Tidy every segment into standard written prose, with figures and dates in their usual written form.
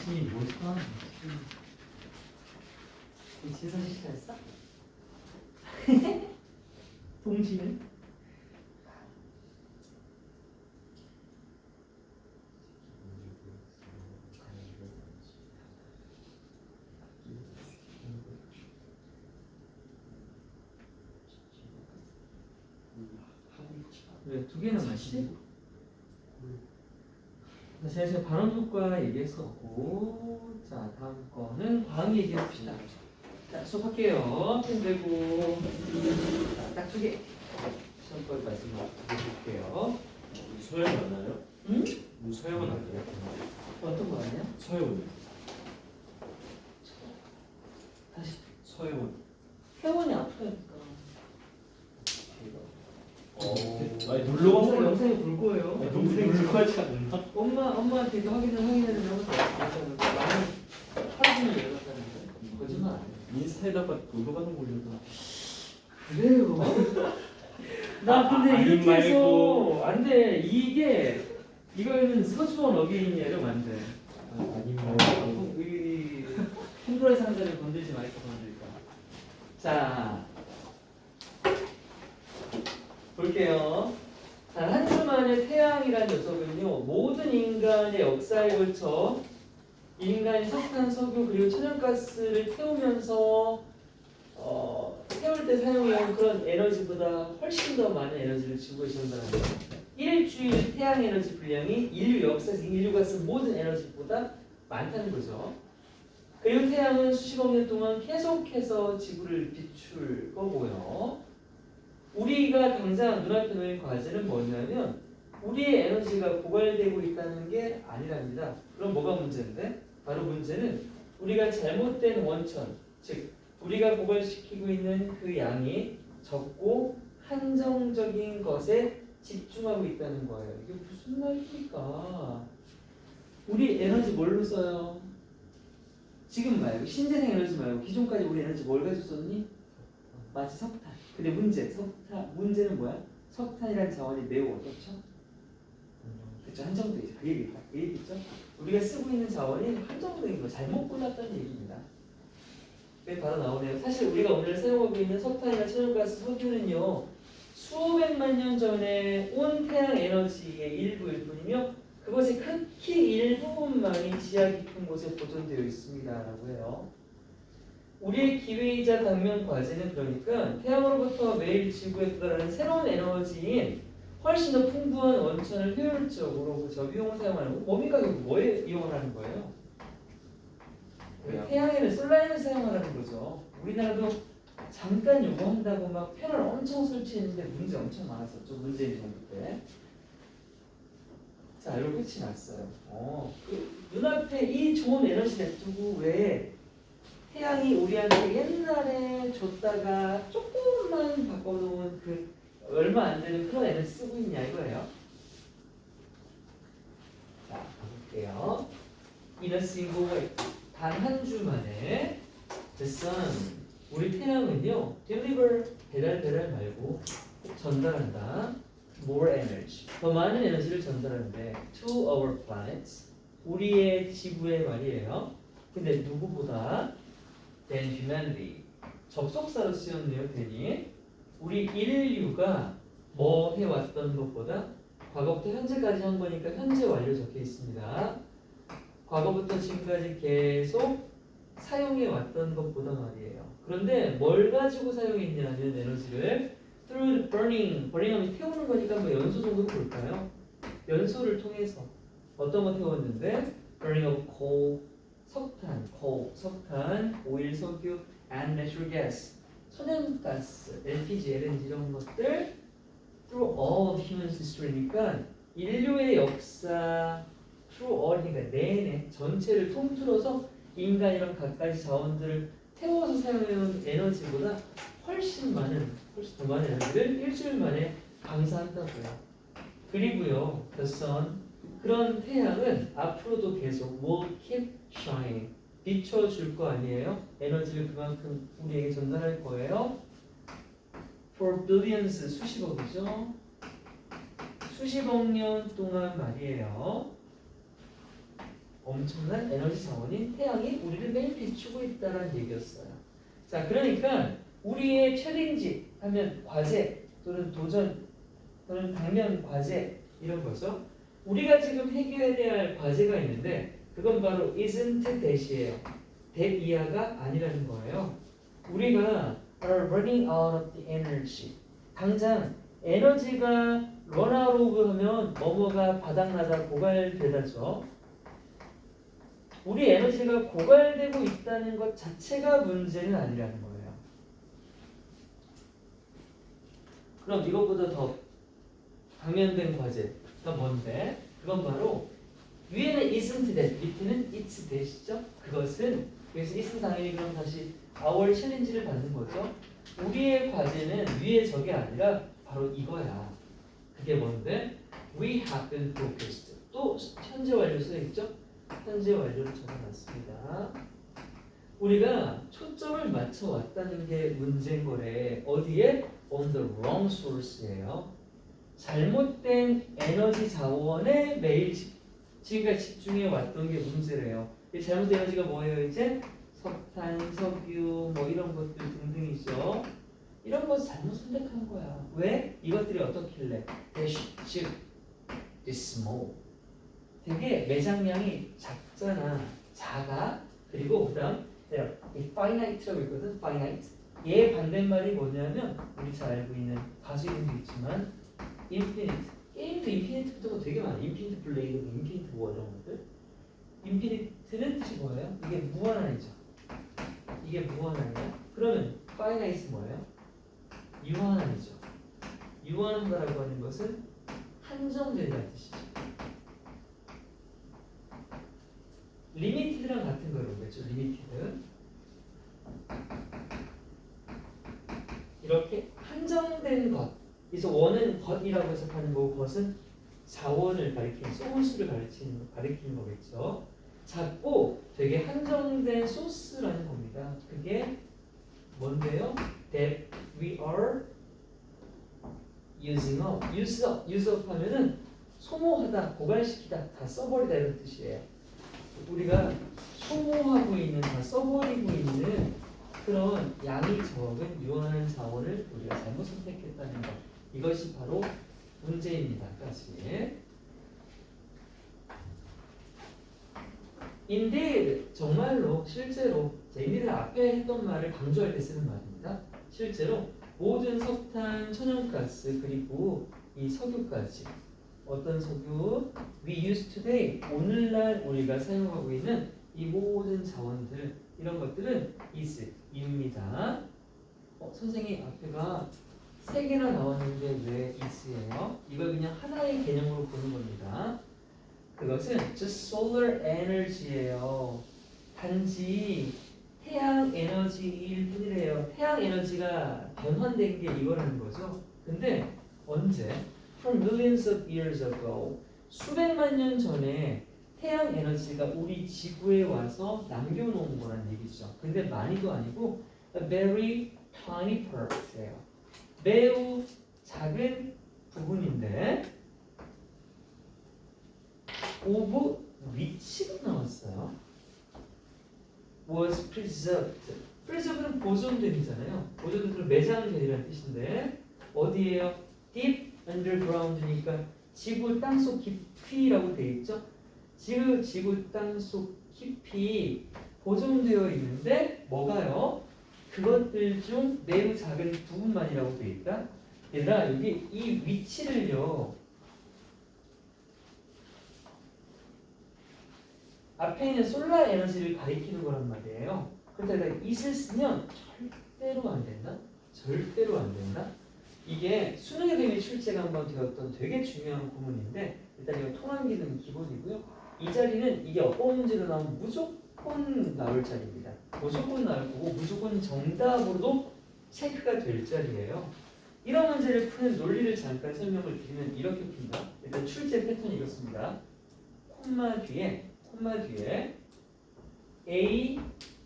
이 뭘까? 이 진선 실시했어? 동시에? 왜 두 개는 맞지? 제가 발언 효과 얘기했었고, 자 다음 거는 과학 얘기해봅시다. 자 수업할게요. 펜 들고 딱 두 개. 시험 거의 마지막 해볼게요. 서영 맞나요? 응? 서영은 아니에요? 어떤 거 아니야? 서영은 다시. 서영은 회원이 아프다니까. 아니 놀러 간 거. 영상에 볼 거예요. 동생 놀러가지 않나? 엄마한테도 확인을 하면서 나는 할아버지는 연락하는데 거짓말 안 해. 인스타에다가 놀러 가는 거 올려도 그래요? 나 근데 아님 이렇게 해서 말고. 안 돼. 이거는 서주원 어게인이야. 이러면 안 돼. 아니면 이 힘들어 상자를 건들지 말고 건들까. 자 볼게요. 단 한 주 만에 태양이라는 녀석은요, 모든 인간의 역사에 걸쳐 인간이 석탄, 석유 그리고 천연가스를 태우면서 태울 때 사용해온 그런 에너지보다 훨씬 더 많은 에너지를 지구에 전달합니다. 일주일 태양 에너지 분량이 인류 역사에서 인류가 쓴 모든 에너지보다 많다는 거죠. 그리고 태양은 수십억 년 동안 계속해서 지구를 비출 거고요. 우리가 당장 눈앞에 놓인 과제는 뭐냐면 우리의 에너지가 고갈되고 있다는 게 아니랍니다. 그럼 뭐가 문제인데? 바로 문제는 우리가 잘못된 원천, 즉 우리가 고갈시키고 있는 그 양이 적고 한정적인 것에 집중하고 있다는 거예요. 이게 무슨 말입니까? 우리 에너지 뭘로 써요? 지금 말고 신재생 에너지 말고 기존까지 우리 에너지 뭘 가지고 썼니? 마치 석탄. 근데 문제는 뭐야? 석탄이라는 자원이 매우 어떻죠? 그렇죠. 한정돼 있죠. 그 얘기죠. 우리가 쓰고 있는 자원이 한정된 거 잘못 골랐다는 얘기입니다. 그게 바로 나오네요. 사실 우리가 오늘 사용하고 있는 석탄이나 천연가스, 석유는요 수백만 년 전에 온 태양 에너지의 일부일 뿐이며 그것의 극히 일부분만이 지하 깊은 곳에 보존되어 있습니다라고 해요. 우리의 기회이자 당면 과제는 그러니까 태양으로부터 매일 지구에 도달하는 새로운 에너지인 훨씬 더 풍부한 원천을 효율적으로 비용을 사용하는 거. 뭡니까? 뭐에 이용하는 거예요? 태양에는 솔라에너를 사용하라는 거죠. 우리나라도 잠깐 요거 한다고 막 패널 엄청 설치했는데 문제 엄청 많았었죠. 문재인 정부 때. 자, 이렇게 끝이 났어요. 그 눈앞에 이 좋은 에너지 냅두고 왜 태양이 우리한테 옛날에 줬다가 조금만 바꿔놓은 그 얼마 안 되는 그런 에너지 쓰고 있냐 이거예요. 자, 가볼게요. In a single way. 단 한 주 만에 The sun, 우리 태양은요 deliver, 배달 말고 전달한다. More energy, 더 많은 에너지를 전달하는데 to our planets, 우리의 지구에 말이에요. 근데 누구보다 than humanity, 접속사로 쓰였네요. than이 우리 인류가 뭐 해왔던 것보다 과거부터 현재까지 한 거니까 현재 완료 적혀 있습니다. 과거부터 지금까지 계속 사용해 왔던 것보다 말이에요. 그런데 뭘 가지고 사용했냐면 에너지를 through the burning하면 태우는 거니까 뭐 연소 정도 볼까요? 연소를 통해서 어떤 거 태웠는데 burning of coal, 석탄, 오일, 석유, and natural gas, 천연가스, LPG, LNG 이런 것들 through all of human history니까 인류의 역사 through all이니까 내내 전체를 통틀어서 인간이랑 갖가지 자원들을 태워서 사용해온 에너지보다 훨씬 더 많은 에너지를 일주일 만에 방사한다고요. 그리고요, the sun, 그런 태양은 앞으로도 계속 will keep shining, 비춰줄 거 아니에요? 에너지를 그만큼 우리에게 전달할 거예요. For billions, 수십억이죠. 수십억 년 동안 말이에요. 엄청난 에너지 자원인 태양이 우리를 매일 비추고 있다는 얘기였어요. 자, 그러니까 우리의 챌린지 하면 과제 또는 도전 또는 당면 과제 이런 거죠. 우리가 지금 해결해야 할 과제가 있는데 그건 바로 isn't that이에요. that 이하가 아니라는 거예요. 우리가 are running out of the energy. 당장 에너지가 run out of 하면 뭐뭐가 바닥나다 고갈되다죠. 우리 에너지가 고갈되고 있다는 것 자체가 문제는 아니라는 거예요. 그럼 이것보다 더 당면된 과제가 뭔데? 그건 바로 위에는 isn't that, 밑에는 it's that이죠. 그것은 그래서 isn't 당연히 그럼 다시 our challenge를 받는 거죠. 우리의 과제는 위에 저게 아니라 바로 이거야. 그게 뭔데? We have been focused. 또 현재 완료 써 있죠? 현재 완료를 적어놨습니다. 우리가 초점을 맞춰 왔다는 게 문제인 거래. 어디에? On the wrong source예요. 잘못된 에너지 자원에 매일 지금까지 집중해 왔던 게 문제래요. 이 잘못된 에너지가 뭐예요? 이제 석탄, 석유, 뭐 이런 것들 등등이죠. 이런 거 잘못 선택한 거야. 왜? 이것들이 어떻길래? 즉, this small. 되게 매장량이 작잖아. 작아. 그리고 그다음 finite라고 있거든. finite. 얘 반대말이 뭐냐면 우리 잘 알고 있는 가수 이름도 있지만 infinite. 게임도 인피니트부터가 되게 많아. 인피니트 블레이드, 인피니트 워 이런 것들. 인피니트는 뜻이 뭐예요? 이게 무한한이죠. 이게 무한한이야. 그러면 finite는 뭐예요? 유한한이죠. 유한하다라고 하는 것은 한정된다는 뜻이죠. 리미티드랑 같은 거라고 그랬죠. 리미티드. 이렇게 한정된 것. 그래서 원은 것이라고 해석하는 거고 것은 자원을 가리키는 소울수를 가리키는 거겠죠. 작고 되게 한정된 소스라는 겁니다. 그게 뭔데요? That we are using up. use up 하면은 소모하다, 고갈시키다, 다 써버리다 이런 뜻이에요. 우리가 소모하고 있는, 다 써버리고 있는 그런 양이 적은 유한한 자원을 우리가 잘못 선택했다는 것. 이것이 바로 문제입니다까지. Indeed, 정말로 실제로 인디드 앞에 했던 말을 강조할 때 쓰는 말입니다. 실제로 모든 석탄, 천연가스 그리고 이 석유까지 어떤 석유 we use today 오늘날 우리가 사용하고 있는 이 모든 자원들 이런 것들은 is입니다. 선생님 앞에가 세 개나 나왔는데 왜 is예요? 이걸 그냥 하나의 개념으로 보는 겁니다. 그것은 just solar energy예요. 단지 태양 에너지일 뿐이래요. 태양 에너지가 변환된 게 이거라는 거죠. 근데 언제? From millions of years ago. 수백만 년 전에 태양 에너지가 우리 지구에 와서 남겨놓은 거란 얘기죠. 근데 많이도 아니고 a very tiny part예요. 매우 작은 부분인데 of which가 나왔어요. was preserved. preserved는 보존됨이잖아요. 보존됨은 매장됨이라는 뜻인데 어디에요? deep underground니까 지구 땅속 깊이라고 되어 있죠. 지구 땅속 깊이 보존되어 있는데 뭐가요? 그것들 중 매우 작은 부분만이라고 되어 있다. 얘들아 여기 이 위치를요. 앞에 있는 솔라 에너지를 가리키는 거란 말이에요. 그런데 it을 쓰면 절대로 안 된다. 절대로 안 된다. 이게 수능에 대비 출제가 한번 되었던 되게 중요한 구문인데 일단 이거 통합기는 기본이고요. 이 자리는 이게 어떤 문제로 나오면 무조건 나올 자리입니다. 무조건 나올 거고 무조건 정답으로도 체크가 될 자리예요. 이런 문제를 푸는 논리를 잠깐 설명을 드리면 이렇게 푼다. 일단 출제 패턴이 이렇습니다. 콤마 뒤에 A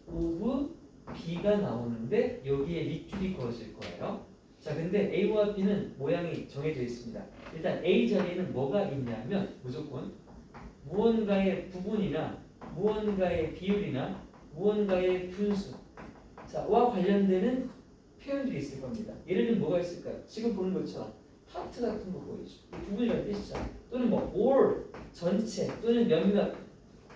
of B가 나오는데 여기에 밑줄이 그어질 거예요. 자, 근데 A와 B는 모양이 정해져 있습니다. 일단 A 자리에는 뭐가 있냐면 무조건 무언가의 부분이나 무언가의 비율이나 무언가의 분수 와 관련되는 표현들이 있을 겁니다. 예를 들면 뭐가 있을까요? 지금 보는 것처럼 파트 같은 거 보이죠? 부분이라는 뜻이잖아요. 또는 뭐 all 전체 또는 몇몇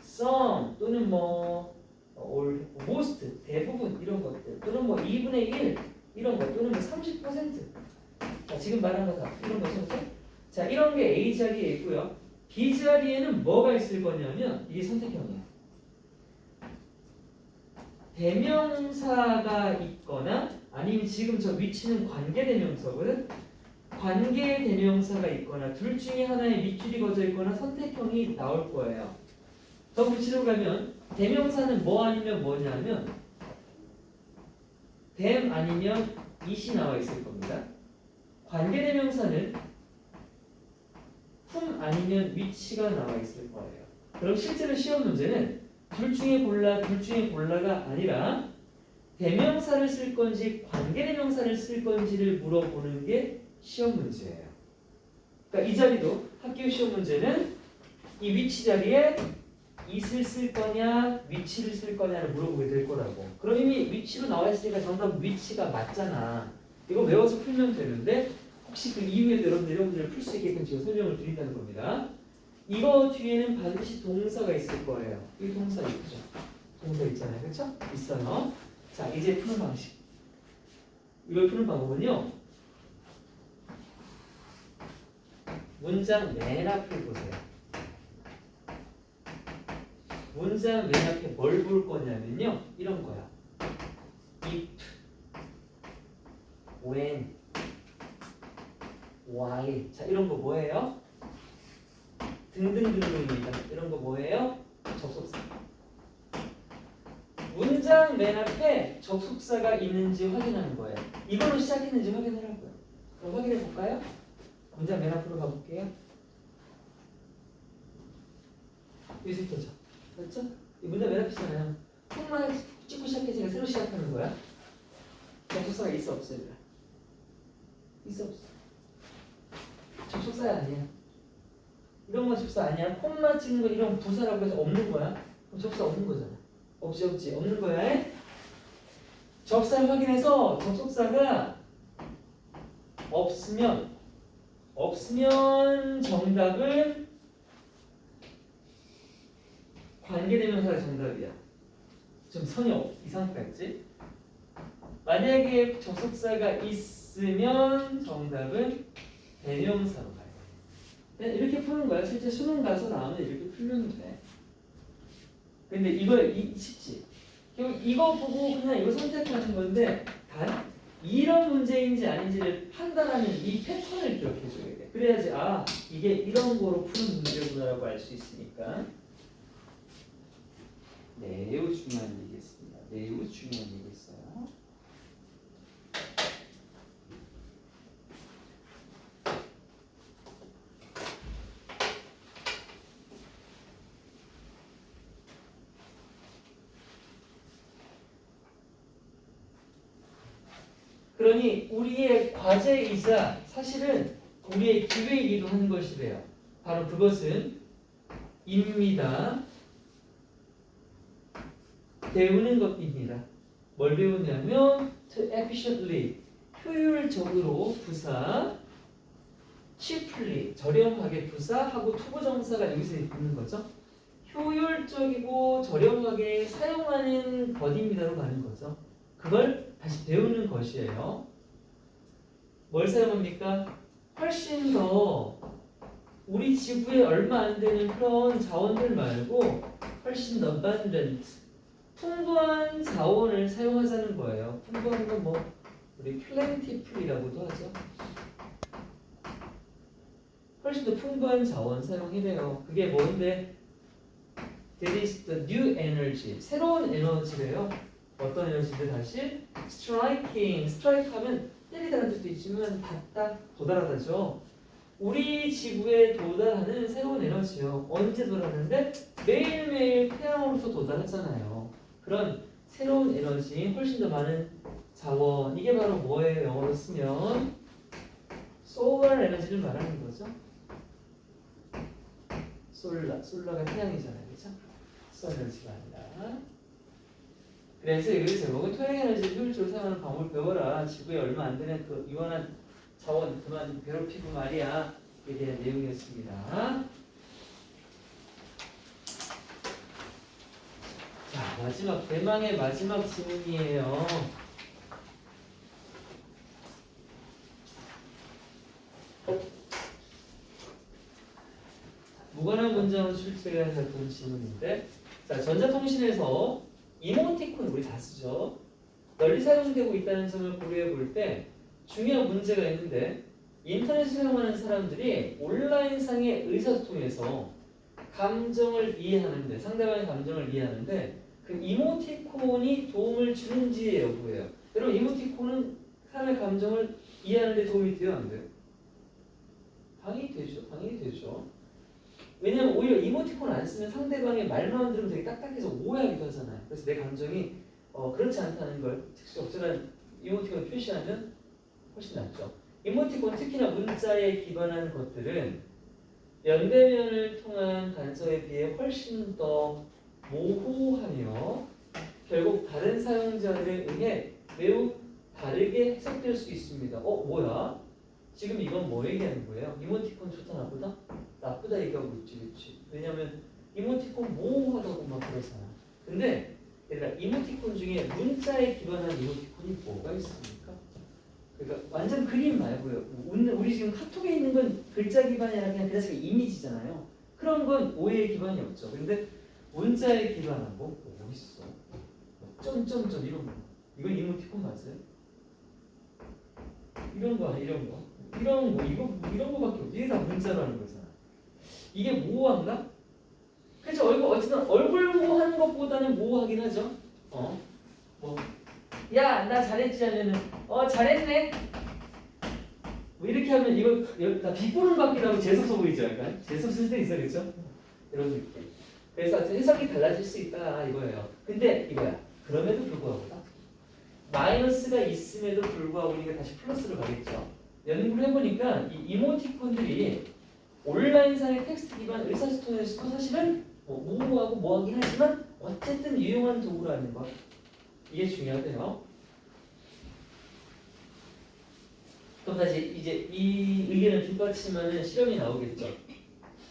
some 또는 뭐 all most 대부분 이런 것들 또는 뭐 2분의 1 이런 것 또는 뭐 30% 자, 지금 말한 거 다 이런 거죠. 그렇죠? 자, 이런 게 A 자리에 있고요. B 자리에는 뭐가 있을 거냐면 이게 선택형이에요. 대명사가 있거나 아니면 지금 저 위치는 관계대명사거든. 관계대명사가 있거나 둘 중에 하나의 밑줄이 그어져 있거나 선택형이 나올 거예요. 더 구체적으로 가면 대명사는 뭐 아니면 뭐냐면 them 아니면 it이 나와 있을 겁니다. 관계대명사는 whom 아니면 which가 나와 있을 거예요. 그럼 실제로 시험 문제는 둘 중에 골라가 아니라 대명사를 쓸 건지 관계대명사를 쓸 건지를 물어보는 게 시험 문제예요. 그러니까 이 자리도 학교 시험 문제는 이 위치 자리에 it을 쓸 거냐 위치를 쓸 거냐를 물어보게 될 거라고. 그럼 이미 위치로 나와 있으니까 정답 위치가 맞잖아. 이거 외워서 풀면 되는데 혹시 그 이후에도 여러분들 이런 문제를 풀 수 있게끔 지금 설명을 드린다는 겁니다. 이거 뒤에는 반드시 동사가 있을 거예요. 이 동사 있죠? 동사 있잖아요. 그렇죠? 있어요. 자, 이제 푸는 방식. 이걸 푸는 방법은요. 문장 맨 앞을 보세요. 문장 맨 앞에 뭘 볼 거냐면요. 이런 거야. if, when, why. 자, 이런 거 뭐예요? 등등등등입니다. 이런 거 뭐예요? 접속사. 문장 맨 앞에 접속사가 있는지 확인하는 거예요. 이걸로 시작했는지 확인하라고요. 그럼 확인해 볼까요? 문장 맨 앞으로 가볼게요. 여기서부터죠. 그렇죠? 이 문장 맨 앞이잖아요. 콩만 찍고 시작했으니까 새로 시작하는 거야. 접속사가 있어 없어요? 있어 없어? 접속사야 아니야? 이런 건 접속사 아니야? 콤마 찍는 거 이런 부사라고 해서 없는 거야? 그럼 접속사 없는 거잖아. 없지 없는 거야. 접사를 확인해서 접속사가 없으면 정답은 관계대명사가 정답이야. 좀 선이 이상하겠지? 만약에 접속사가 있으면 정답은 대명사로 가요. 그냥 이렇게 푸는 거야. 실제 수능 가서 나오면 이렇게 풀면 돼. 근데 이거 쉽지? 이거 보고 그냥 이거 선택하는 건데 단 이런 문제인지 아닌지를 판단하는 이 패턴을 기억해 줘야 돼. 그래야지 아 이게 이런 거로 푸는 문제구나라고 알 수 있으니까. 매우 중요한 얘기겠습니다. 매우 중요한 얘기겠어요. 그러니 우리의 과제이자 사실은 우리의 기회이기도 한 것이래요. 바로 그것은 입니다. 배우는 것입니다. 뭘 배우냐면 to efficiently 효율적으로 부사 cheaply 저렴하게 부사하고 투부정사가 여기서 있는 거죠. 효율적이고 저렴하게 사용하는 것입니다로 가는 거죠. 그걸 다시 배우는 것이에요. 뭘 사용합니까? 훨씬 더 우리 지구에 얼마 안 되는 그런 자원들 말고 훨씬 더 abundant 풍부한 자원을 사용하자는 거예요. 풍부한 건 뭐 우리 plentiful이라고도 하죠. 훨씬 더 풍부한 자원 사용이래요. 그게 뭔데? That is the new energy. 새로운 에너지래요. 어떤 에너지인데 다시? striking. strike 하면 때리다는 뜻도 있지만 닿다, 도달하다죠. 우리 지구에 도달하는 새로운 에너지요. 언제 도달하는데? 매일매일 태양으로부터 도달하잖아요. 그런 새로운 에너지, 훨씬 더 많은 자원. 이게 바로 뭐예요? 영어로 쓰면 solar 에너지를 말하는 거죠. 솔라가 태양이잖아요. 그렇죠? 특수 에너지가 아니라. 그래서 여기 제목은 토양 에너지를 효율적으로 사용하는 방법을 배워라. 지구에 얼마 안 되는 그 유한한 자원 그만 괴롭히고 말이야. 에 대한 내용이었습니다. 자, 마지막 대망의 마지막 질문이에요. 무관한 문장으로 출제가 됐던 질문인데, 자, 전자통신에서 이모티콘 우리 다 쓰죠. 널리 사용되고 있다는 점을 고려해 볼 때 중요한 문제가 있는데, 인터넷을 사용하는 사람들이 온라인상의 의사소통에서 감정을 이해하는데, 상대방의 감정을 이해하는데 그 이모티콘이 도움을 주는지의 여부예요. 여러분, 이모티콘은 사람의 감정을 이해하는 데 도움이 돼요, 안 돼요? 당연히 되죠. 당연히 되죠. 왜냐면 오히려 이모티콘을 안 쓰면 상대방의 말만 들으면 되게 딱딱해서 오해하기도 하잖아요. 그래서 내 감정이 그렇지 않다는 걸 적절한 이모티콘을 표시하면 훨씬 낫죠. 이모티콘, 특히나 문자에 기반한 것들은 연대면을 통한 단서에 비해 훨씬 더 모호하며 결국 다른 사용자들에 의해 매우 다르게 해석될 수 있습니다. 뭐야? 지금 이건 뭐 얘기하는 거예요? 이모티콘 좋다 나쁘다? 나쁘다 얘기하고 있지, 그렇지? 왜냐면 이모티콘 모호하다고 막 그러잖아. 근데 얘들아, 이모티콘 중에 문자에 기반한 이모티콘이 뭐가 있습니까? 그러니까 완전 그림 말고요. 우리 지금 카톡에 있는 건 글자 기반이 아니라 그냥 그 자체가 이미지잖아요. 그런 건 오해의 기반이 없죠. 근데 문자에 기반한 거 뭐 있어? 점점점 이런 거. 이건 이모티콘 맞아요? 이런 거 이런 거. 이런 거 이런 거밖에 없어. 이게 다 문자라는 거잖아. 이게 모호한가? 그렇죠. 어쨌든 얼굴 모호하는 것보다는 모호하긴 하죠. 야, 나 잘했지 하면은 잘했네. 뭐 이렇게 하면 이거 다 비꼬는 것 같기도 하고 재수없어 보이죠, 약간. 재수없을 때 있어, 그렇죠? 이런 느낌. 그래서 해석이 달라질 수 있다 이거예요. 근데 이거야. 그럼에도 불구하고 마이너스가 있음에도 불구하고 우리가 다시 플러스로 가겠죠. 연구를 해보니까 이 이모티콘들이 온라인상의 텍스트 기반 의사소통에서도 사실은 모호하고 뭐하긴 하지만 어쨌든 유용한 도구라는 것. 이게 중요하대요. 그럼 다시 이제 이 의견을 뒷받침하는 실험이 나오겠죠.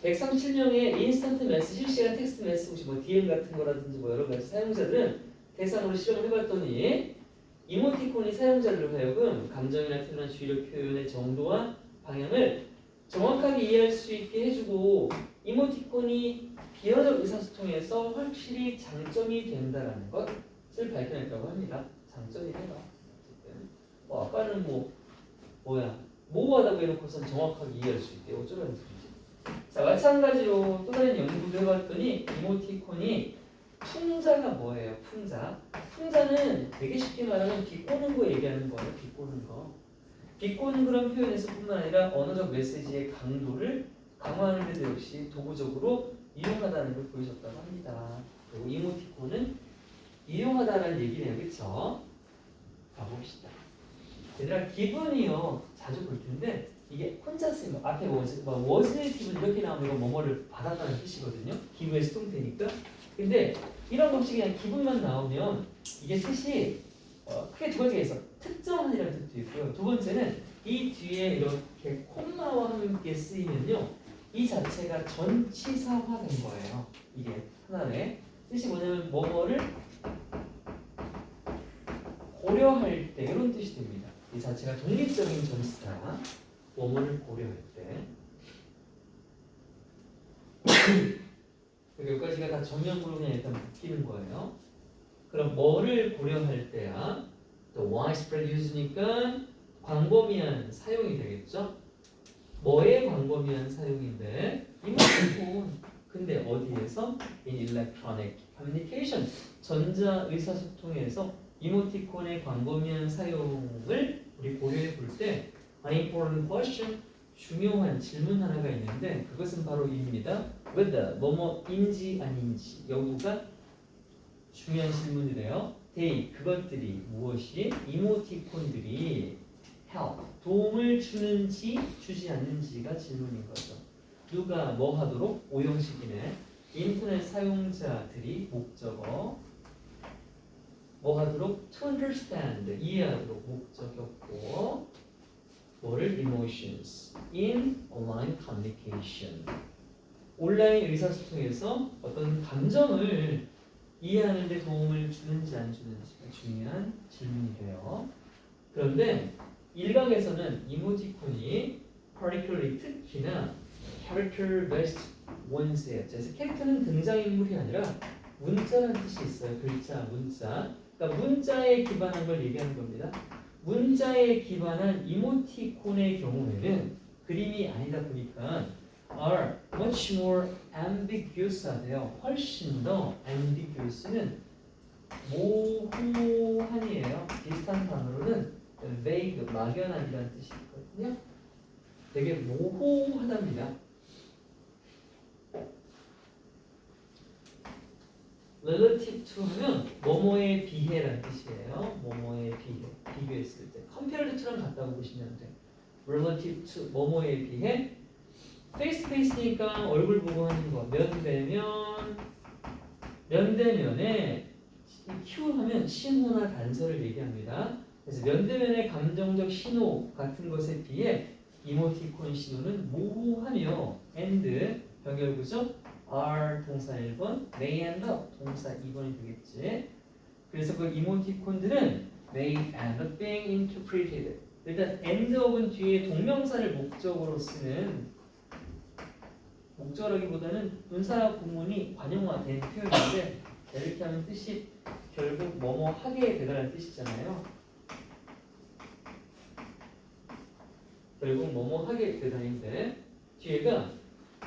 137명의 인스턴트 매스, 실시간 텍스트 매스, 혹시 뭐 DM 같은 거라든지 뭐 여러 가지 사용자들은 대상으로 실험을 해봤더니 이모티콘이 사용자를 하여금 감정이나 태도나 주의력 표현의 정도와 방향을 정확하게 이해할 수 있게 해주고 이모티콘이 비언어 의사소통에서 확실히 장점이 된다는 것을 밝혀냈다고 합니다. 장점이래요. 어쨌든 아까는 모호하다고 해놓고선 정확하게 이해할 수 있게 어쩌라는 소리지. 자, 마찬가지로 또 다른 연구도 해봤더니 이모티콘이 풍자가 뭐예요? 풍자는 되게 쉽게 말하면 비꼬는 거 얘기하는 거예요. 비꼬는 거. 비꼬는 그런 표현에서뿐만 아니라 언어적 메시지의 강도를 강화하는 데도 역시 도구적으로 이용하다는 걸 보여줬다고 합니다. 그리고 이모티콘은 이용하다라는 얘기네요. 그렇죠? 가봅시다. 얘들아, 기분이요 자주 볼 텐데 이게 혼자 쓰면 앞에 was 기분 이렇게 나오면 이거 뭐뭐를 받았다는 뜻이거든요. 기분의 수동태니까. 근데 이런 법칙이 그냥 기분만 나오면 이게 뜻이 크게 두 가지가 있어. 특정한이라는 뜻도 있고요. 두 번째는 이 뒤에 이렇게 콤마와 함께 쓰이면요, 이 자체가 전치사화된 거예요. 이게 하나의 뜻이 뭐냐면 뭐뭐를 고려할 때 이런 뜻이 됩니다. 이 자체가 독립적인 전치사, 뭐뭐를 고려할 때. 여기까지가 다 전면구로 그냥 일단 묶이는 거예요. 그럼 뭐를 고려할 때야? 또 widespread use니까 광범위한 사용이 되겠죠? 뭐의 광범위한 사용인데? 이모티콘. 근데 어디에서? In electronic communication. 전자 의사소통에서 이모티콘의 광범위한 사용을 우리 고려해 볼 때 an important question, 중요한 질문 하나가 있는데 그것은 바로 입니다. whether 뭐뭐인지 아닌지 여부가 중요한 질문이래요. they 그것들이 무엇이 이모티콘들이 help 도움을 주는지 주지 않는지가 질문인 거죠. 누가 뭐 하도록? 오형식이네. 인터넷 사용자들이 목적어 뭐 하도록 to understand 이해하도록 목적이었고 뭐를 emotions in online communication 온라인 의사소통에서 어떤 감정을 이해하는 데 도움을 주는지 안 주는지가 중요한 질문이래요. 그런데 일각에서는 이모티콘이 particularly 특히나 character based ones예요. 그래서 캐릭터는 등장인물이 아니라 문자라는 뜻이 있어요. 글자, 문자. 그러니까 문자에 기반한 걸 얘기하는 겁니다. 문자에 기반한 이모티콘의 경우에는 그림이 아니다 보니까 are much more ambiguous하대요. 훨씬 더 ambiguous는 모호한이에요. 비슷한 단어로는 vague, 막연한이라는 뜻이 있거든요. 되게 모호하답니다. relative to 하면 뭐뭐에 비해라는 뜻이에요. 뭐뭐에 비해, 비교했을 때. compared to랑 같다고 보시면 돼. relative to 뭐뭐에 비해 face to face니까 얼굴 보고 하는 거. 면대면에 Q 하면 신호나 단서를 얘기합니다. 그래서 면대면의 감정적 신호 같은 것에 비해 이모티콘 신호는 모호하며 and 병렬구죠. are 동사 1번, may end up 동사 2번이 되겠지. 그래서 그 이모티콘들은 may end up being interpreted. 일단 end up은 뒤에 동명사를 목적으로 쓰는 목적이라기보다는 분사 구문이 관용화된 표현인데 이렇게 하면 뜻이 결국 뭐뭐 하게 되다라는 뜻이잖아요. 결국 뭐뭐 하게 되다인데 뒤에가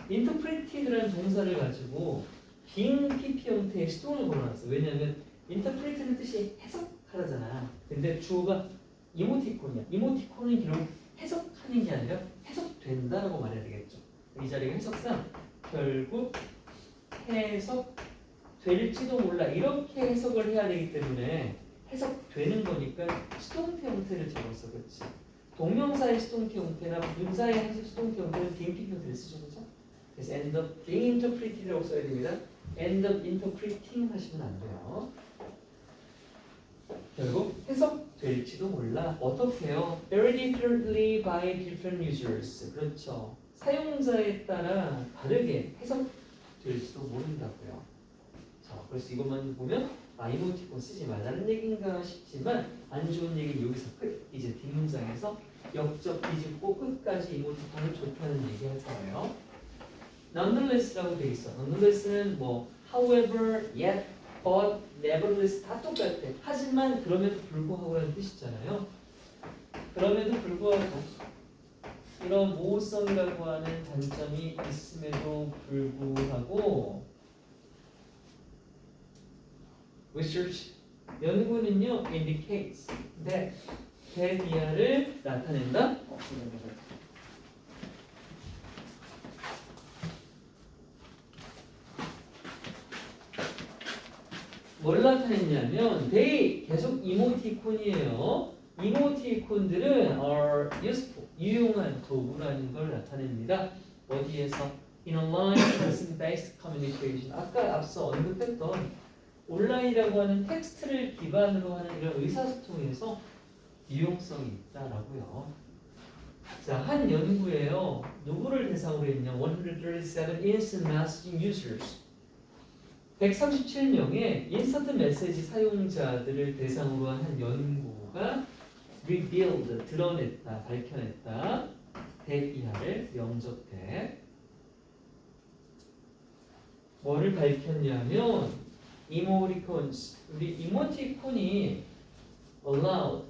interpreted라는 동사를 가지고 빙 PP 형태의 수동을 걸어놨어. 왜냐하면 interpret는 뜻이 해석하다잖아. 근데 주어가 이모티콘이야. 이모티콘은 결국 해석하는 게 아니라 해석된다라고 말해야 되겠죠. 이 자리가 해석상 결국 해석될지도 몰라 이렇게 해석을 해야 되기 때문에 해석되는 거니까 수동태 형태를 적었어. 그렇지? 동명사의 수동태 형태나 분사의 수동태 형태는 빙피 형태를 쓰죠. 그렇죠? 그래서 end up being interpreted라고 써야 됩니다. end up interpreting 하시면 안 돼요. 결국 해석될지도 몰라. 어떻게 해요? very differently by different users. 그렇죠. 사용자에 따라 다르게 해석될지도 모른다고요. 자, 그래서 이것만 보면 이모티콘 쓰지 말라는 얘기인가 싶지만 안 좋은 얘기는 여기서 끝. 이제 뒷문장에서 역적 뒤집고 끝까지 이모티콘은 좋다는 얘기 할 거예요. nonetheless라고 돼 있어. nonetheless는 뭐 however, yet, but, nevertheless 다 똑같아. 하지만 그럼에도 불구하고라는 뜻이잖아요. 그럼에도 불구하고 이런 모호성이라고 하는 단점이 있음에도 불구하고 research 연구는요 indicates that 대비아를 나타낸다. 뭘 나타냈냐면 they 계속 이모티콘이에요. 이모티콘들은 are useful 유용한 도구라는 걸 나타냅니다. 어디에서? In online person-based communication. 아까 앞서 언급했던 온라인이라고 하는 텍스트를 기반으로 하는 이런 의사소통에서 유용성이 있다라고요. 자, 한 연구에요. 누구를 대상으로 했냐? 137 instant messaging users. 137명의 인스턴트 메시지 사용자들을 대상으로 한 연구가 revealed, 드러냈다, 밝혀냈다. 대비하를 영접대. 뭐를 밝혔냐면 emoticons, 우리 이모티콘이 allowed,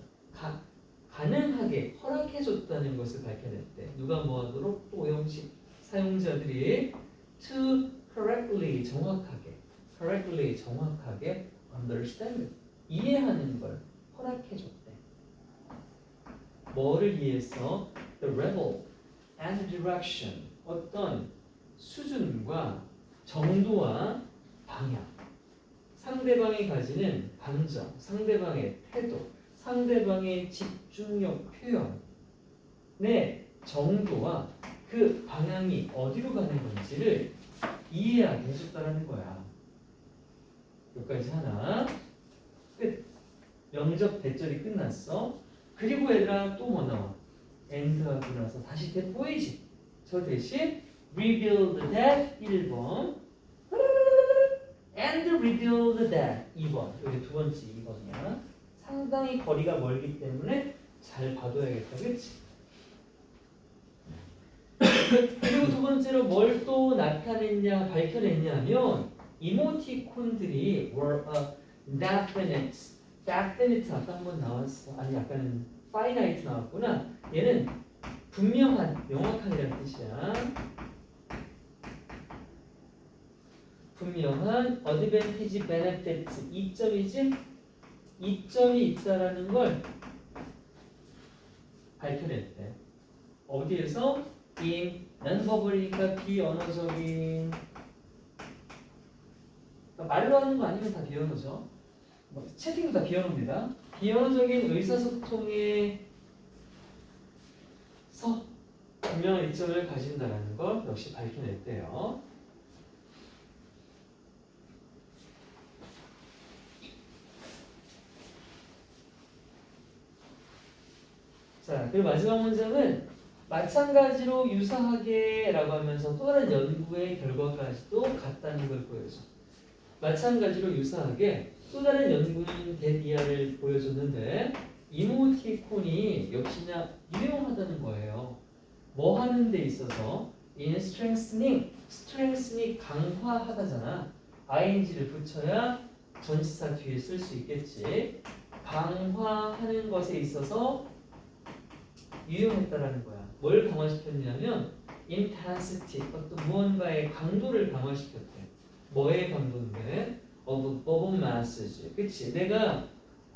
가능하게 허락해줬다는 것을 밝혀냈대. 누가 뭐하도록? 오형식 사용자들이 to correctly, 정확하게 understand, 이해하는 걸 허락해줬대. 뭐를 위해서? The level and direction, 어떤 수준과 정도와 방향, 상대방이 가지는 감정, 상대방의 태도, 상대방의 집중력 표현의 정도와 그 방향이 어디로 가는 건지를 이해하게 해줬다라는 거야. 여기까지 하나. 끝. 명적 대절이 끝났어. 그리고 얘들아 또 뭐 나와? and 하고 나서 다시 대 보이지? 저 대신 rebuild that 1번 and rebuild that 2번. 여기 두 번째 2번이야. 상당히 거리가 멀기 때문에 잘 봐둬야겠다. 그렇지? 그리고 두 번째로 뭘 또 나타냈냐 밝혀냈냐면 이모티콘들이 were a definite 아까 한번 나왔어. 아니 아까는 finite 나왔구나. 얘는 분명한, 명확한이라는 뜻이야. 분명한 advantage, benefit 이점이지? 이점이 있다라는 걸 밝혀냈대. 어디에서? in non-verbal이니까 비언어적인, 그러니까 말로 하는 거 아니면 다 비언어죠. 채팅도 다 비언어입니다. 비언어적인 의사소통에서 분명한 이점을 가진다는 걸 역시 밝혀냈대요. 자, 그리고 마지막 문장은 마찬가지로 유사하게 라고 하면서 또 다른 연구의 결과까지도 같다는 걸 보여줘. 마찬가지로 유사하게 또 다른 연구인 데디아를 보여줬는데 이모티콘이 역시나 유용하다는 거예요. 뭐 하는 데 있어서 in strengthening 강화하다잖아. ing를 붙여야 전치사 뒤에 쓸 수 있겠지. 강화하는 것에 있어서 유용했다라는 거야. 뭘 강화시켰냐면 intensity, 어떤 무언가의 강도를 강화시켰대. 뭐의 강도인데? of message. 그치? 내가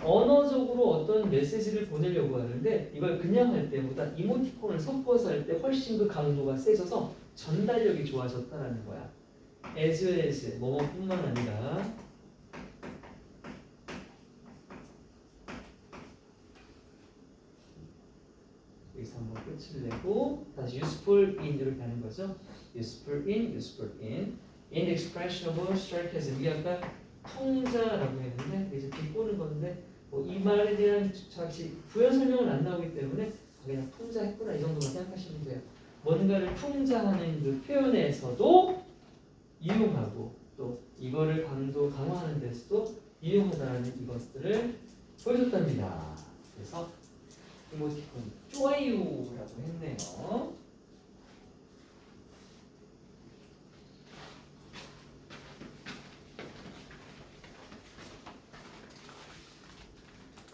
언어적으로 어떤 메시지를 보내려고 하는데 이걸 그냥 할 때보다 이모티콘을 섞어서 할 때 훨씬 그 강도가 세져서 전달력이 좋아졌다라는 거야. as well as 뭐뭐뿐만 아니라 여기서 한번 끝을 내고 다시 useful in 이렇게 하는 거죠. useful in in expression of sarcasm. 이게 아까 풍자라고 했는데 이제 비꼬는 건데 뭐 이 말에 대한 잠시 부연 설명은 안 나오기 때문에 그냥 풍자했구나 이 정도만 생각하시면 돼요. 뭔가를 풍자하는 그 표현에서도 이용하고 또 이거를 강도 강화하는 데서도 이용하다라는 이것들을 보여줬답니다. 그래서 이모티콘 좋아요라고 했네요.